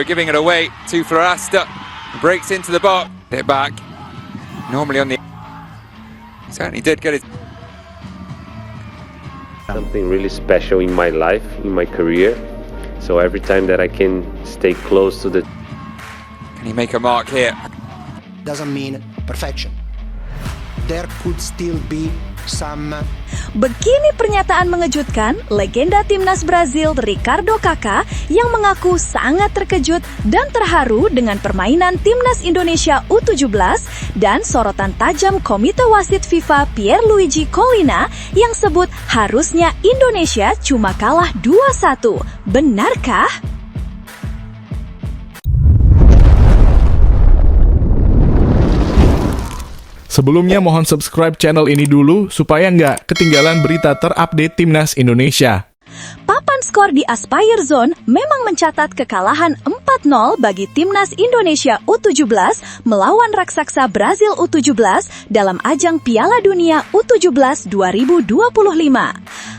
We're giving it away to Florasta. Breaks into the box. Hit back. Normally on the... Certainly did get it. Something really special in my life, in my career. So every time that I can stay close to the... Can he make a mark here? Doesn't mean perfection. There could still be some... Begini pernyataan mengejutkan legenda timnas Brazil Ricardo Kaká yang mengaku sangat terkejut dan terharu dengan permainan timnas Indonesia U17 dan sorotan tajam Komite Wasit FIFA Pierluigi Collina yang sebut harusnya Indonesia cuma kalah 2-1. Benarkah? Sebelumnya mohon subscribe channel ini dulu supaya nggak ketinggalan berita terupdate Timnas Indonesia. Papan skor di Aspire Zone memang mencatat kekalahan 4-0 bagi Timnas Indonesia U17 melawan raksasa Brazil U17 dalam ajang Piala Dunia U17 2025.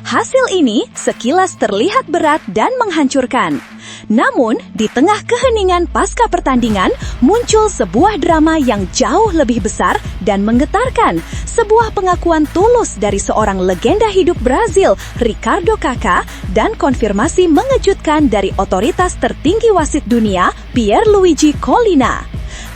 Hasil ini sekilas terlihat berat dan menghancurkan. Namun, di tengah keheningan pasca pertandingan, muncul sebuah drama yang jauh lebih besar dan menggetarkan. Sebuah pengakuan tulus dari seorang legenda hidup Brazil, Ricardo Kaká, dan konfirmasi mengejutkan dari otoritas tertinggi wasit dunia, Pierluigi Collina.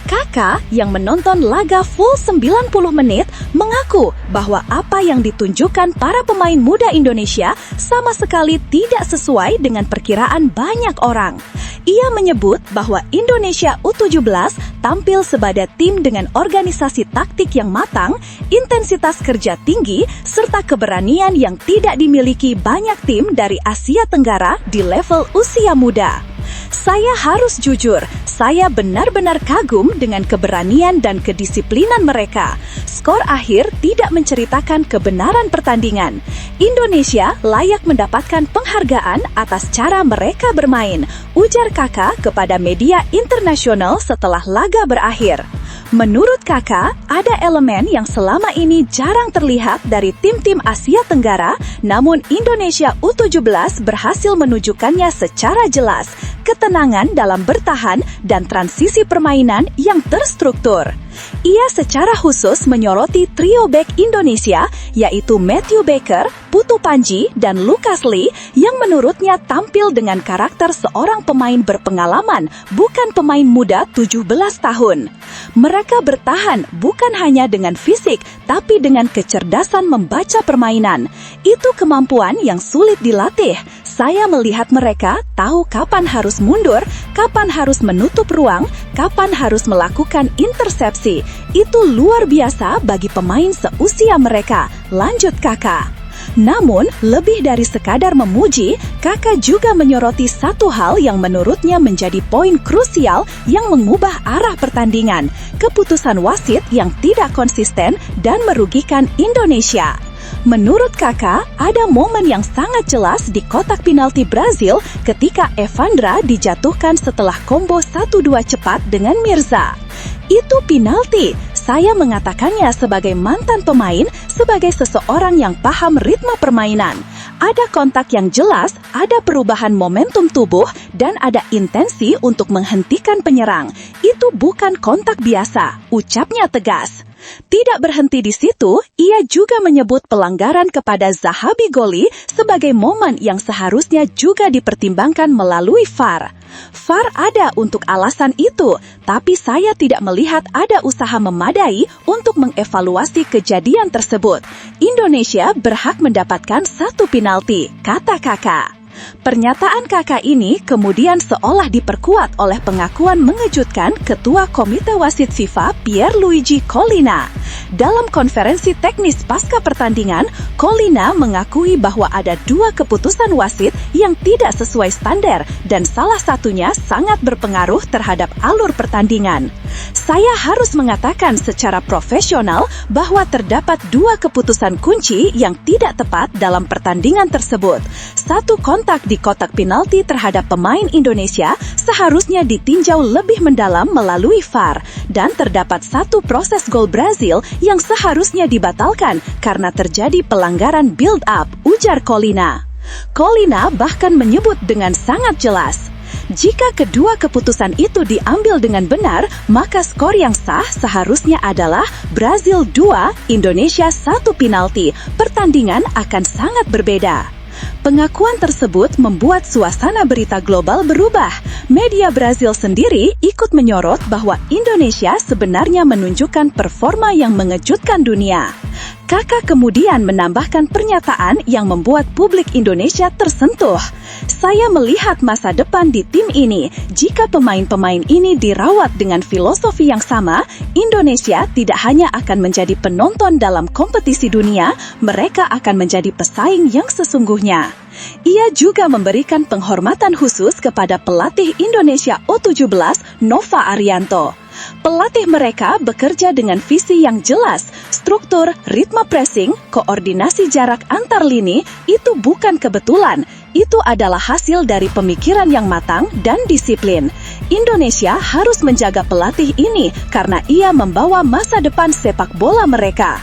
Kaká yang menonton laga full 90 menit mengaku bahwa apa yang ditunjukkan para pemain muda Indonesia sama sekali tidak sesuai dengan perkiraan banyak orang. Ia menyebut bahwa Indonesia U17 tampil sebagai tim dengan organisasi taktik yang matang, intensitas kerja tinggi, serta keberanian yang tidak dimiliki banyak tim dari Asia Tenggara di level usia muda. Saya harus jujur, saya benar-benar kagum dengan keberanian dan kedisiplinan mereka. Skor akhir tidak menceritakan kebenaran pertandingan. Indonesia layak mendapatkan penghargaan atas cara mereka bermain, ujar Kaká kepada media internasional setelah laga berakhir. Menurut Kaká, ada elemen yang selama ini jarang terlihat dari tim-tim Asia Tenggara, namun Indonesia U17 berhasil menunjukkannya secara jelas, ketenangan dalam bertahan dan transisi permainan yang terstruktur. Ia secara khusus menyoroti trio bek Indonesia, yaitu Matthew Baker, Putu Panji, dan Lucas Lee, yang menurutnya tampil dengan karakter seorang pemain berpengalaman, bukan pemain muda 17 tahun. Mereka bertahan bukan hanya dengan fisik, tapi dengan kecerdasan membaca permainan. Itu kemampuan yang sulit dilatih. Saya melihat mereka tahu kapan harus mundur, kapan harus menutup ruang, kapan harus melakukan intersepsi. Itu luar biasa bagi pemain seusia mereka, lanjut Kaká. Namun, lebih dari sekadar memuji, Kaká juga menyoroti satu hal yang menurutnya menjadi poin krusial yang mengubah arah pertandingan, keputusan wasit yang tidak konsisten dan merugikan Indonesia. Menurut Kaká, ada momen yang sangat jelas di kotak penalti Brazil ketika Evandra dijatuhkan setelah combo 1-2 cepat dengan Mirza. Itu penalti. Saya mengatakannya sebagai mantan pemain, sebagai seseorang yang paham ritme permainan. Ada kontak yang jelas, ada perubahan momentum tubuh, dan ada intensi untuk menghentikan penyerang. Itu bukan kontak biasa, ucapnya tegas. Tidak berhenti di situ, ia juga menyebut pelanggaran kepada Zahabi Goli sebagai momen yang seharusnya juga dipertimbangkan melalui VAR. VAR ada untuk alasan itu, tapi saya tidak melihat ada usaha memadai untuk mengevaluasi kejadian tersebut. Indonesia berhak mendapatkan satu penalti, kata Kaká. Pernyataan Kaká ini kemudian seolah diperkuat oleh pengakuan mengejutkan Ketua Komite Wasit FIFA Pierluigi Collina. Dalam konferensi teknis pasca pertandingan, Collina mengakui bahwa ada dua keputusan wasit yang tidak sesuai standar dan salah satunya sangat berpengaruh terhadap alur pertandingan. Saya harus mengatakan secara profesional bahwa terdapat dua keputusan kunci yang tidak tepat dalam pertandingan tersebut. Satu kontak di kotak penalti terhadap pemain Indonesia seharusnya ditinjau lebih mendalam melalui VAR, dan terdapat satu proses gol Brazil yang seharusnya dibatalkan karena terjadi pelanggaran build-up, ujar Collina. Collina bahkan menyebut dengan sangat jelas, Jika kedua keputusan itu diambil dengan benar, maka skor yang sah seharusnya adalah Brazil 2, Indonesia 1 penalti. Pertandingan akan sangat berbeda. Pengakuan tersebut membuat suasana berita global berubah. Media Brazil sendiri ikut menyorot bahwa Indonesia sebenarnya menunjukkan performa yang mengejutkan dunia. Kakak kemudian menambahkan pernyataan yang membuat publik Indonesia tersentuh. Saya melihat masa depan di tim ini. Jika pemain-pemain ini dirawat dengan filosofi yang sama, Indonesia tidak hanya akan menjadi penonton dalam kompetisi dunia, mereka akan menjadi pesaing yang sesungguhnya. Ia juga memberikan penghormatan khusus kepada pelatih Indonesia U17, Nova Arianto. Pelatih mereka bekerja dengan visi yang jelas, struktur, ritme pressing, koordinasi jarak antar lini, itu bukan kebetulan. Itu adalah hasil dari pemikiran yang matang dan disiplin. Indonesia harus menjaga pelatih ini karena ia membawa masa depan sepak bola mereka.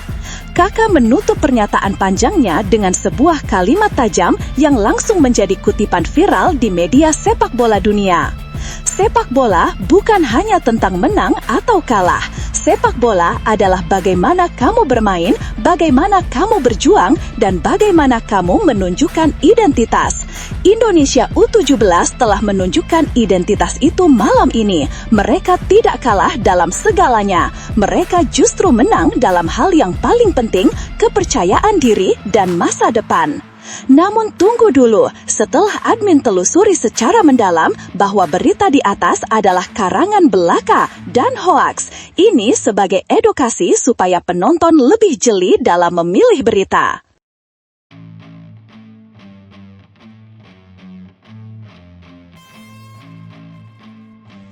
Kakak menutup pernyataan panjangnya dengan sebuah kalimat tajam yang langsung menjadi kutipan viral di media sepak bola dunia. Sepak bola bukan hanya tentang menang atau kalah. Sepak bola adalah bagaimana kamu bermain, bagaimana kamu berjuang, dan bagaimana kamu menunjukkan identitas. Indonesia U17 telah menunjukkan identitas itu malam ini. Mereka tidak kalah dalam segalanya. Mereka justru menang dalam hal yang paling penting, kepercayaan diri dan masa depan. Namun tunggu dulu, setelah admin telusuri secara mendalam bahwa berita di atas adalah karangan belaka dan hoaks. Ini sebagai edukasi supaya penonton lebih jeli dalam memilih berita.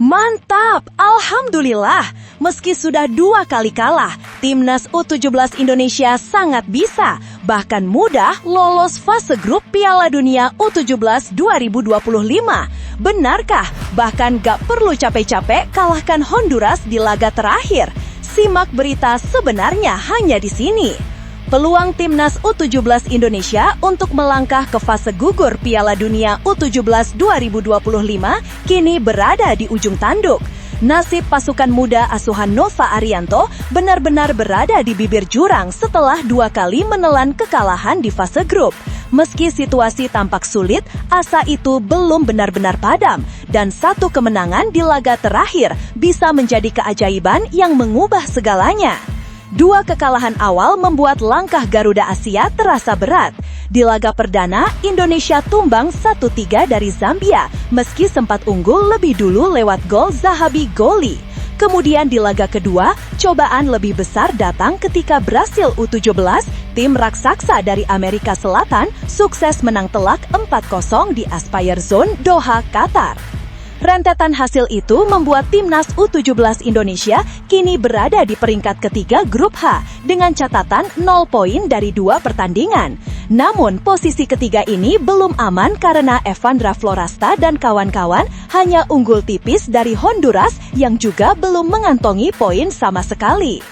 Mantap! Alhamdulillah! Meski sudah 2 kali kalah, Timnas U17 Indonesia sangat bisa, bahkan mudah lolos fase grup Piala Dunia U17 2025. Benarkah? Bahkan gak perlu capek-capek kalahkan Honduras di laga terakhir. Simak berita sebenarnya hanya di sini. Peluang Timnas U17 Indonesia untuk melangkah ke fase gugur Piala Dunia U17 2025 kini berada di ujung tanduk. Nasib pasukan muda asuhan Nova Arianto benar-benar berada di bibir jurang setelah 2 kali menelan kekalahan di fase grup. Meski situasi tampak sulit, asa itu belum benar-benar padam, dan 1 kemenangan di laga terakhir bisa menjadi keajaiban yang mengubah segalanya. 2 kekalahan awal membuat langkah Garuda Asia terasa berat. Di laga perdana, Indonesia tumbang 1-3 dari Zambia, meski sempat unggul lebih dulu lewat gol Zahabi Goli. Kemudian di laga kedua, cobaan lebih besar datang ketika Brasil U17, tim raksasa dari Amerika Selatan, sukses menang telak 4-0 di Aspire Zone, Doha, Qatar. Rentetan hasil itu membuat Timnas U17 Indonesia kini berada di peringkat ketiga grup H dengan catatan 0 poin dari 2 pertandingan. Namun posisi ketiga ini belum aman karena Evandra Florasta dan kawan-kawan hanya unggul tipis dari Honduras yang juga belum mengantongi poin sama sekali.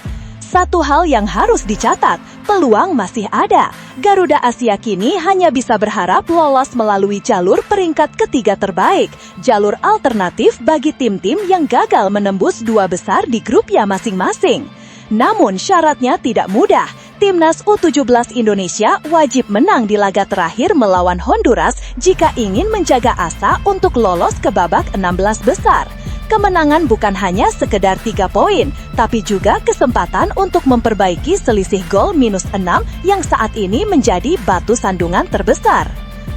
Satu hal yang harus dicatat, peluang masih ada. Garuda Asia kini hanya bisa berharap lolos melalui jalur peringkat ketiga terbaik, jalur alternatif bagi tim-tim yang gagal menembus 2 besar di grupnya masing-masing. Namun syaratnya tidak mudah. Timnas U17 Indonesia wajib menang di laga terakhir melawan Honduras jika ingin menjaga asa untuk lolos ke babak 16 besar. Kemenangan bukan hanya sekedar 3 poin, tapi juga kesempatan untuk memperbaiki selisih gol -6 yang saat ini menjadi batu sandungan terbesar.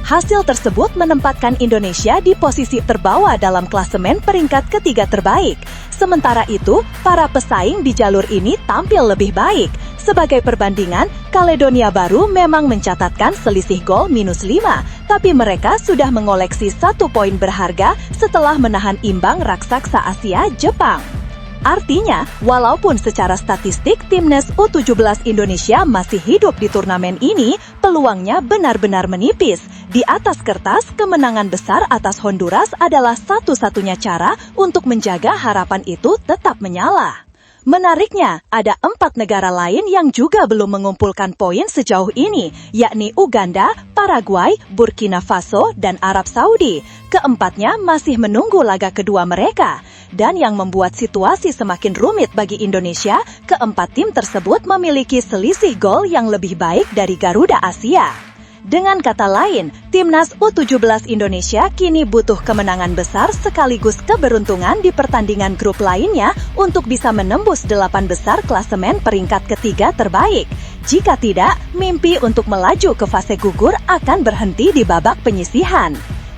Hasil tersebut menempatkan Indonesia di posisi terbawah dalam klasemen peringkat ketiga terbaik. Sementara itu, para pesaing di jalur ini tampil lebih baik. Sebagai perbandingan, Kaledonia Baru memang mencatatkan selisih gol -5, tapi mereka sudah mengoleksi 1 poin berharga setelah menahan imbang raksasa Asia Jepang. Artinya, walaupun secara statistik Timnas U17 Indonesia masih hidup di turnamen ini, peluangnya benar-benar menipis. Di atas kertas, kemenangan besar atas Honduras adalah satu-satunya cara untuk menjaga harapan itu tetap menyala. Menariknya, ada 4 negara lain yang juga belum mengumpulkan poin sejauh ini, yakni Uganda, Paraguay, Burkina Faso, dan Arab Saudi. Keempatnya masih menunggu laga kedua mereka. Dan yang membuat situasi semakin rumit bagi Indonesia, keempat tim tersebut memiliki selisih gol yang lebih baik dari Garuda Asia. Dengan kata lain, Timnas U17 Indonesia kini butuh kemenangan besar sekaligus keberuntungan di pertandingan grup lainnya untuk bisa menembus 8 besar klasemen peringkat ketiga terbaik. Jika tidak, mimpi untuk melaju ke fase gugur akan berhenti di babak penyisihan.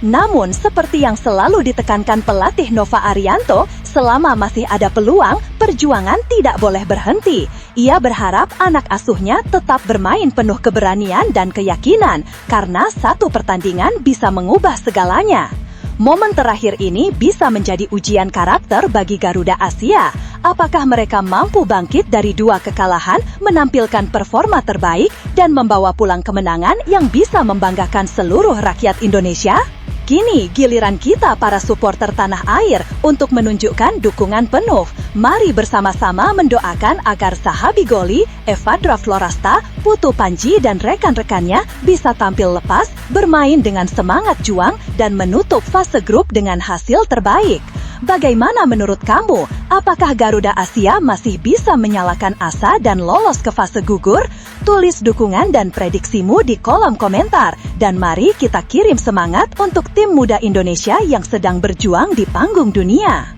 Namun, seperti yang selalu ditekankan pelatih Nova Arianto, selama masih ada peluang, perjuangan tidak boleh berhenti. Ia berharap anak asuhnya tetap bermain penuh keberanian dan keyakinan, karena satu pertandingan bisa mengubah segalanya. Momen terakhir ini bisa menjadi ujian karakter bagi Garuda Asia. Apakah mereka mampu bangkit dari 2 kekalahan, menampilkan performa terbaik, dan membawa pulang kemenangan yang bisa membanggakan seluruh rakyat Indonesia? Kini giliran kita para supporter tanah air untuk menunjukkan dukungan penuh. Mari bersama-sama mendoakan agar Zahabi Goli, Evandra Florasta, Putu Panji dan rekan-rekannya bisa tampil lepas, bermain dengan semangat juang, dan menutup fase grup dengan hasil terbaik. Bagaimana menurut kamu? Apakah Garuda Asia masih bisa menyalakan asa dan lolos ke fase gugur? Tulis dukungan dan prediksimu di kolom komentar. Dan mari kita kirim semangat untuk tim muda Indonesia yang sedang berjuang di panggung dunia.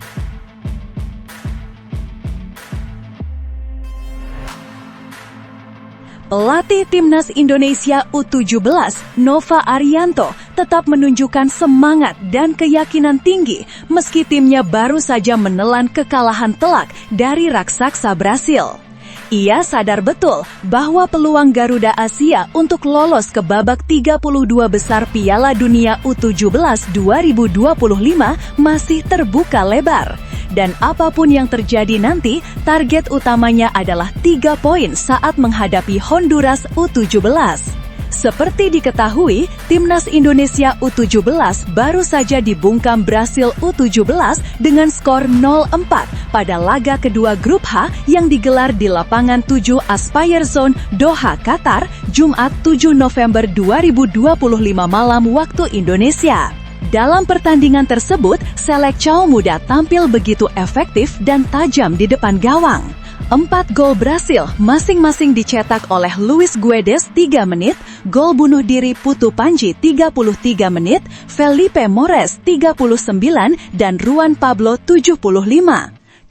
Pelatih Timnas Indonesia U17, Nova Arianto, tetap menunjukkan semangat dan keyakinan tinggi meski timnya baru saja menelan kekalahan telak dari raksasa Brasil. Ia sadar betul bahwa peluang Garuda Asia untuk lolos ke babak 32 besar Piala Dunia U17 2025 masih terbuka lebar. Dan apapun yang terjadi nanti, target utamanya adalah 3 poin saat menghadapi Honduras U17. Seperti diketahui, Timnas Indonesia U17 baru saja dibungkam Brasil U17 dengan skor 0-4 pada laga kedua grup H yang digelar di lapangan 7 Aspire Zone, Doha, Qatar, Jumat 7 November 2025 malam waktu Indonesia. Dalam pertandingan tersebut, Selecao muda tampil begitu efektif dan tajam di depan gawang. 4 gol Brasil masing-masing dicetak oleh Luis Guedes 3 menit, gol bunuh diri Putu Panji 33 menit, Felipe Mores 39, dan Juan Pablo 75.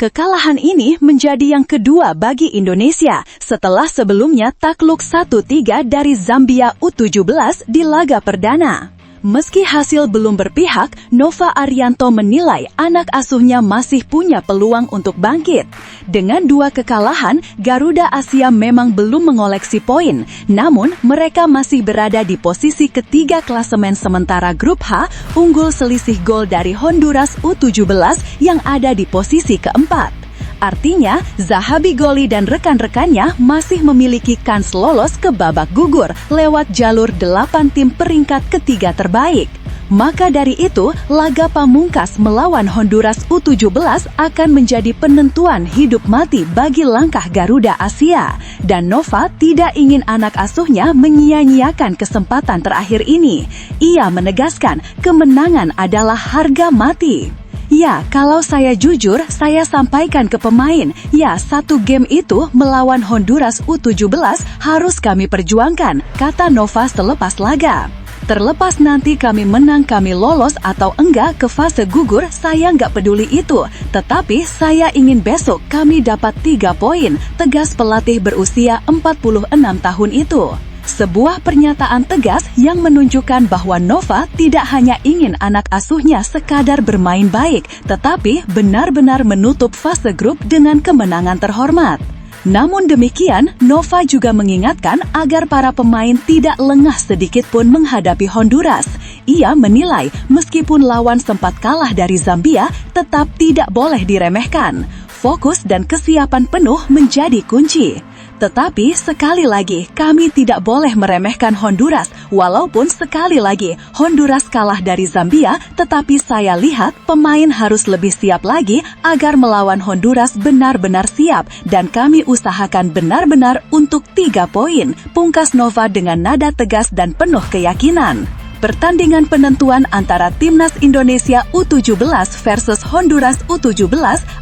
Kekalahan ini menjadi yang kedua bagi Indonesia setelah sebelumnya takluk 1-3 dari Zambia U17 di laga perdana. Meski hasil belum berpihak, Nova Arianto menilai anak asuhnya masih punya peluang untuk bangkit. Dengan 2 kekalahan, Garuda Asia memang belum mengoleksi poin, namun mereka masih berada di posisi ketiga klasemen sementara grup H, unggul selisih gol dari Honduras U17 yang ada di posisi keempat. Artinya, Zahabi Goli dan rekan-rekannya masih memiliki kans lolos ke babak gugur lewat jalur 8 tim peringkat ketiga terbaik. Maka dari itu, laga pamungkas melawan Honduras U17 akan menjadi penentuan hidup mati bagi langkah Garuda Asia. Dan Nova tidak ingin anak asuhnya menyia-nyiakan kesempatan terakhir ini. Ia menegaskan kemenangan adalah harga mati. Ya, kalau saya jujur, saya sampaikan ke pemain, ya 1 game itu melawan Honduras U17 harus kami perjuangkan, kata Nova selepas laga. Terlepas nanti kami menang, kami lolos atau enggak ke fase gugur, saya nggak peduli itu. Tetapi saya ingin besok kami dapat 3 poin, tegas pelatih berusia 46 tahun itu. Sebuah pernyataan tegas yang menunjukkan bahwa Nova tidak hanya ingin anak asuhnya sekadar bermain baik, tetapi benar-benar menutup fase grup dengan kemenangan terhormat. Namun demikian, Nova juga mengingatkan agar para pemain tidak lengah sedikit pun menghadapi Honduras. Ia menilai meskipun lawan sempat kalah dari Zambia, tetap tidak boleh diremehkan. Fokus dan kesiapan penuh menjadi kunci. Tetapi sekali lagi, kami tidak boleh meremehkan Honduras. Walaupun sekali lagi, Honduras kalah dari Zambia, tetapi saya lihat pemain harus lebih siap lagi agar melawan Honduras benar-benar siap. Dan kami usahakan benar-benar untuk 3 poin, pungkas Nova dengan nada tegas dan penuh keyakinan. Pertandingan penentuan antara Timnas Indonesia U17 versus Honduras U17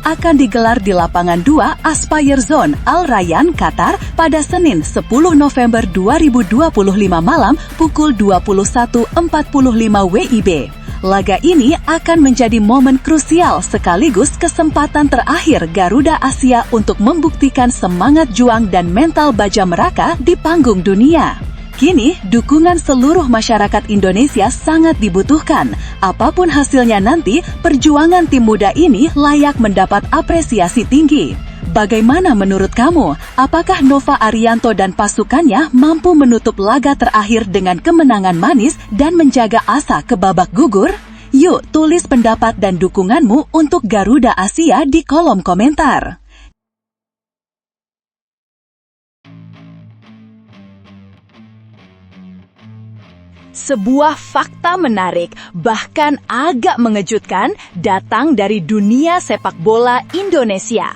akan digelar di lapangan 2 Aspire Zone Al Rayyan, Qatar pada Senin 10 November 2025 malam pukul 21.45 WIB. Laga ini akan menjadi momen krusial sekaligus kesempatan terakhir Garuda Asia untuk membuktikan semangat juang dan mental baja mereka di panggung dunia. Kini, dukungan seluruh masyarakat Indonesia sangat dibutuhkan. Apapun hasilnya nanti, perjuangan tim muda ini layak mendapat apresiasi tinggi. Bagaimana menurut kamu? Apakah Nova Arianto dan pasukannya mampu menutup laga terakhir dengan kemenangan manis dan menjaga asa ke babak gugur? Yuk, tulis pendapat dan dukunganmu untuk Garuda Asia di kolom komentar. Sebuah fakta menarik, bahkan agak mengejutkan, datang dari dunia sepak bola Indonesia.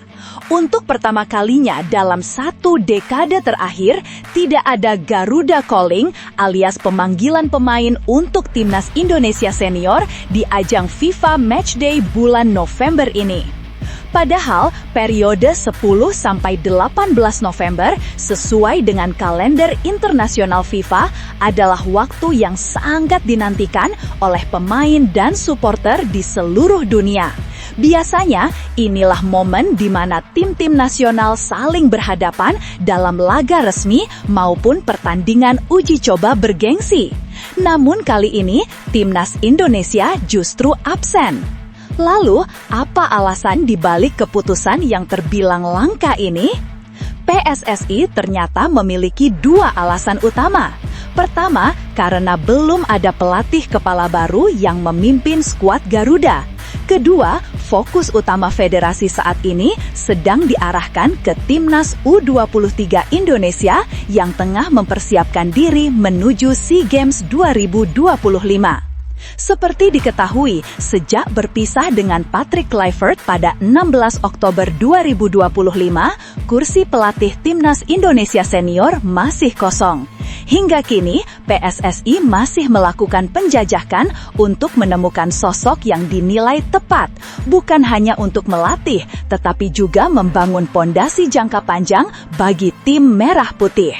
Untuk pertama kalinya dalam 1 dekade terakhir, tidak ada Garuda Calling alias pemanggilan pemain untuk Timnas Indonesia Senior di ajang FIFA Matchday bulan November ini. Padahal periode 10-18 November sesuai dengan kalender internasional FIFA adalah waktu yang sangat dinantikan oleh pemain dan supporter di seluruh dunia. Biasanya inilah momen di mana tim-tim nasional saling berhadapan dalam laga resmi maupun pertandingan uji coba bergengsi. Namun kali ini Timnas Indonesia justru absen. Lalu, apa alasan dibalik keputusan yang terbilang langka ini? PSSI ternyata memiliki 2 alasan utama. Pertama, karena belum ada pelatih kepala baru yang memimpin skuad Garuda. Kedua, fokus utama federasi saat ini sedang diarahkan ke Timnas U23 Indonesia yang tengah mempersiapkan diri menuju SEA Games 2025. Seperti diketahui, sejak berpisah dengan Patrick Kluivert pada 16 Oktober 2025, kursi pelatih Timnas Indonesia Senior masih kosong. Hingga kini, PSSI masih melakukan penjajakan untuk menemukan sosok yang dinilai tepat, bukan hanya untuk melatih, tetapi juga membangun pondasi jangka panjang bagi tim merah putih.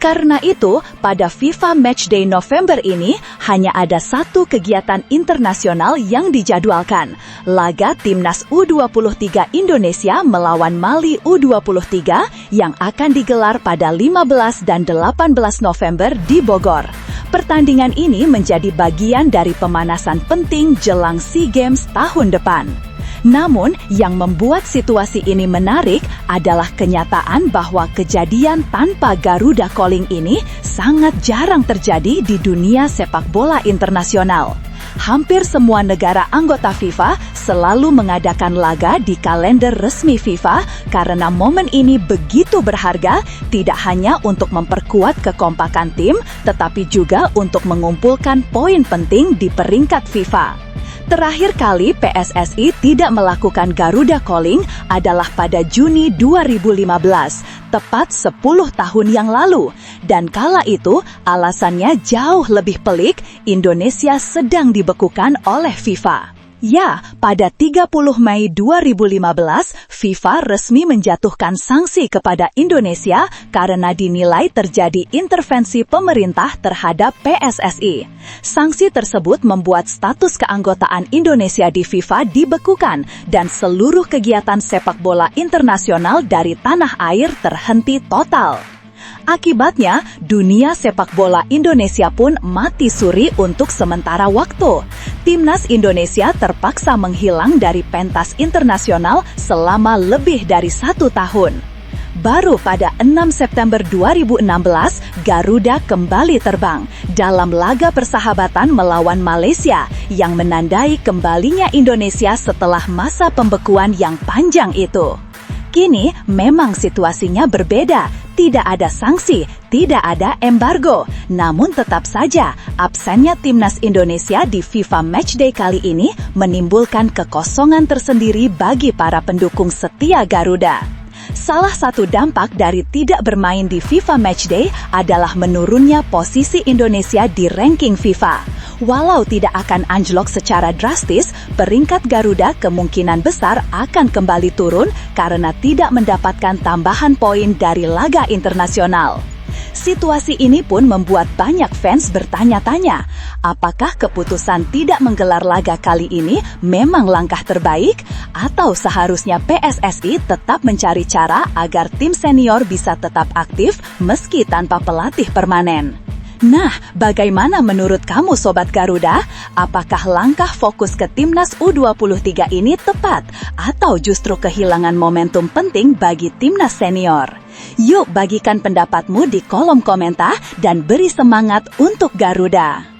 Karena itu, pada FIFA Matchday November ini hanya ada 1 kegiatan internasional yang dijadwalkan. Laga Timnas U23 Indonesia melawan Mali U23 yang akan digelar pada 15 dan 18 November di Bogor. Pertandingan ini menjadi bagian dari pemanasan penting jelang SEA Games tahun depan. Namun, yang membuat situasi ini menarik adalah kenyataan bahwa kejadian tanpa Garuda Calling ini sangat jarang terjadi di dunia sepak bola internasional. Hampir semua negara anggota FIFA selalu mengadakan laga di kalender resmi FIFA karena momen ini begitu berharga, tidak hanya untuk memperkuat kekompakan tim, tetapi juga untuk mengumpulkan poin penting di peringkat FIFA. Terakhir kali PSSI tidak melakukan Garuda Calling adalah pada Juni 2015, tepat 10 tahun yang lalu. Dan kala itu, alasannya jauh lebih pelik, Indonesia sedang dibekukan oleh FIFA. Ya, pada 30 Mei 2015, FIFA resmi menjatuhkan sanksi kepada Indonesia karena dinilai terjadi intervensi pemerintah terhadap PSSI. Sanksi tersebut membuat status keanggotaan Indonesia di FIFA dibekukan dan seluruh kegiatan sepak bola internasional dari tanah air terhenti total. Akibatnya, dunia sepak bola Indonesia pun mati suri untuk sementara waktu. Timnas Indonesia terpaksa menghilang dari pentas internasional selama lebih dari 1 tahun. Baru pada 6 September 2016, Garuda kembali terbang dalam laga persahabatan melawan Malaysia yang menandai kembalinya Indonesia setelah masa pembekuan yang panjang itu. Kini memang situasinya berbeda, Tidak ada sanksi, tidak ada embargo. Namun tetap saja, absennya timnas Indonesia di FIFA Matchday kali ini menimbulkan kekosongan tersendiri bagi para pendukung setia Garuda. Salah satu dampak dari tidak bermain di FIFA Matchday adalah menurunnya posisi Indonesia di ranking FIFA. Walau tidak akan anjlok secara drastis, peringkat Garuda kemungkinan besar akan kembali turun karena tidak mendapatkan tambahan poin dari laga internasional. Situasi ini pun membuat banyak fans bertanya-tanya, apakah keputusan tidak menggelar laga kali ini memang langkah terbaik? Atau seharusnya PSSI tetap mencari cara agar tim senior bisa tetap aktif meski tanpa pelatih permanen? Nah, bagaimana menurut kamu Sobat Garuda? Apakah langkah fokus ke timnas U23 ini tepat? Atau justru kehilangan momentum penting bagi timnas senior? Yuk bagikan pendapatmu di kolom komentar dan beri semangat untuk Garuda.